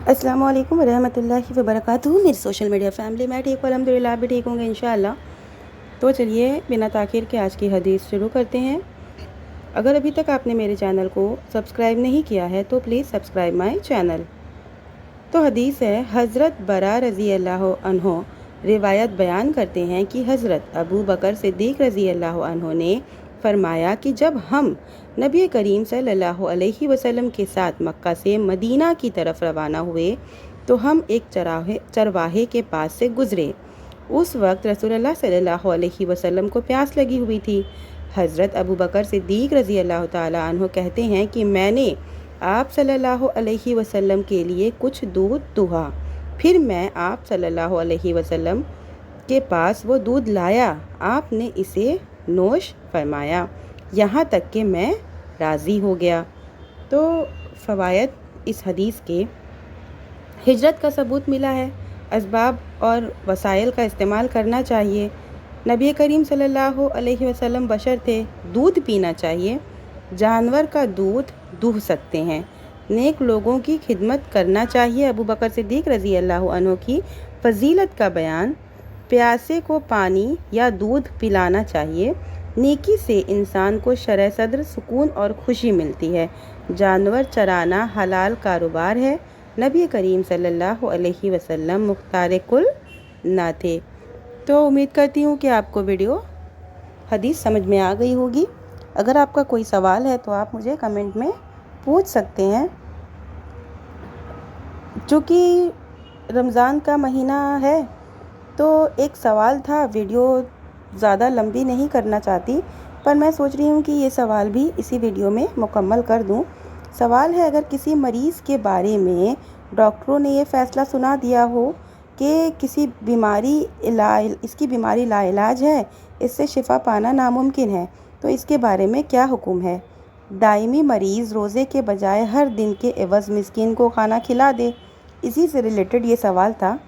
अस्सलाम वालेकुम रहमतुल्लाहि व बरकातुहू। मेरी सोशल मीडिया फैमिली, मैं ठीक हूँ अल्हम्दुलिल्लाह, आप भी ठीक होंगे इंशाअल्लाह। तो चलिए बिना ताख़ीर के आज की हदीस शुरू करते हैं। अगर अभी तक आपने मेरे चैनल को सब्सक्राइब नहीं किया है तो प्लीज़ सब्सक्राइब माय चैनल। तो हदीस है, हज़रत बरा रज़ी अल्लाह अन्हो रिवायत बयान करते हैं कि हज़रत अबू बकर सिद्दीक़ रज़ी अल्लाह अन्हो ने फरमाया कि जब हम नबी करीम सल्लल्लाहु अलैहि वसल्लम के साथ मक्का से मदीना की तरफ रवाना हुए तो हम एक चरवाहे के पास से गुज़रे। उस वक्त रसूलुल्लाह सल्लल्लाहु अलैहि वसल्लम को प्यास लगी हुई थी। हज़रत अबू बकर सिद्दीक़ रज़ी अल्लाह ताला अन्हो कहते हैं कि मैंने आप सल्लल्लाहु अलैहि वसल्लम के लिए कुछ दूध दुहा, फिर मैं आप सल्लल्लाहु अलैहि वसल्लम के पास वो दूध लाया। आपने इसे नोश फरमाया, यहाँ तक कि मैं राज़ी हो गया। तो फ़वायद इस हदीस के हिजरत का सबूत मिला है, असबाब और वसाइल का इस्तेमाल करना चाहिए। नबी करीम सल्लल्लाहु अलैहि वसल्लम बशर थे, दूध पीना चाहिए, जानवर का दूध दूह सकते हैं, नेक लोगों की खिदमत करना चाहिए। अबू बकर सिद्दीक़ रज़ी अल्लाह अन्हु की फ़जीलत का बयान, प्यासे को पानी या दूध पिलाना चाहिए। नेकी से इंसान को शरह सद्र, सुकून और खुशी मिलती है। जानवर चराना हलाल कारोबार है। नबी करीम सल्लल्लाहु अलैहि वसल्लम मुख्तार कुल ना थे। तो उम्मीद करती हूँ कि आपको वीडियो हदीस समझ में आ गई होगी। अगर आपका कोई सवाल है तो आप मुझे कमेंट में पूछ सकते हैं। चूँकि रमज़ान का महीना है तो एक सवाल था, वीडियो ज़्यादा लंबी नहीं करना चाहती, पर मैं सोच रही हूँ कि ये सवाल भी इसी वीडियो में मुकम्मल कर दूँ। सवाल है, अगर किसी मरीज़ के बारे में डॉक्टरों ने ये फ़ैसला सुना दिया हो कि इसकी बीमारी लाइलाज है, इससे शिफा पाना नामुमकिन है, तो इसके बारे में क्या हुक्म है? दायमी मरीज़ रोज़े के बजाय हर दिन के एवज़ मिस्कीन को खाना खिला दे। इसी से रिलेटेड ये सवाल था,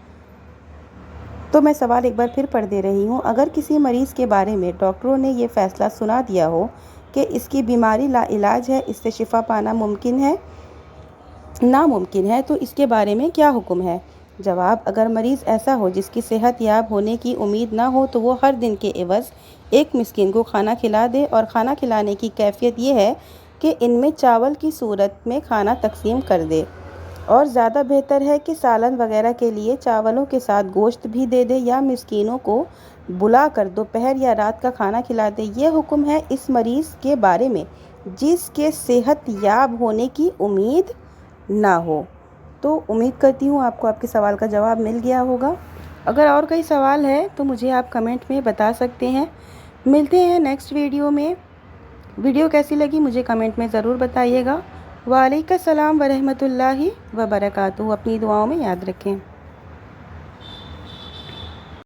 तो मैं सवाल एक बार फिर पढ़ दे रही हूँ। अगर किसी मरीज़ के बारे में डॉक्टरों ने ये फ़ैसला सुना दिया हो कि इसकी बीमारी लाइलाज है, इससे शिफा पाना नामुमकिन है, तो इसके बारे में क्या हुक्म है? जवाब, अगर मरीज़ ऐसा हो जिसकी सेहत याब होने की उम्मीद ना हो तो वो हर दिन के एवज़ एक मिस्कीन को खाना खिला दे। और खाना खिलाने की कैफियत ये है कि इनमें चावल की सूरत में खाना तकसीम कर दे, और ज़्यादा बेहतर है कि सालन वगैरह के लिए चावलों के साथ गोश्त भी दे दे, या मिस्कीनों को बुला कर दोपहर या रात का खाना खिला दे। ये हुक्म है इस मरीज़ के बारे में जिसके सेहत याब होने की उम्मीद ना हो। तो उम्मीद करती हूँ आपको आपके सवाल का जवाब मिल गया होगा। अगर और कोई सवाल है तो मुझे आप कमेंट में बता सकते हैं। मिलते हैं नेक्स्ट वीडियो में। वीडियो कैसी लगी मुझे कमेंट में ज़रूर बताइएगा। वालेकुम सलाम व रहमतुल्लाहि व बरकातुहू। अपनी दुआओं में याद रखें।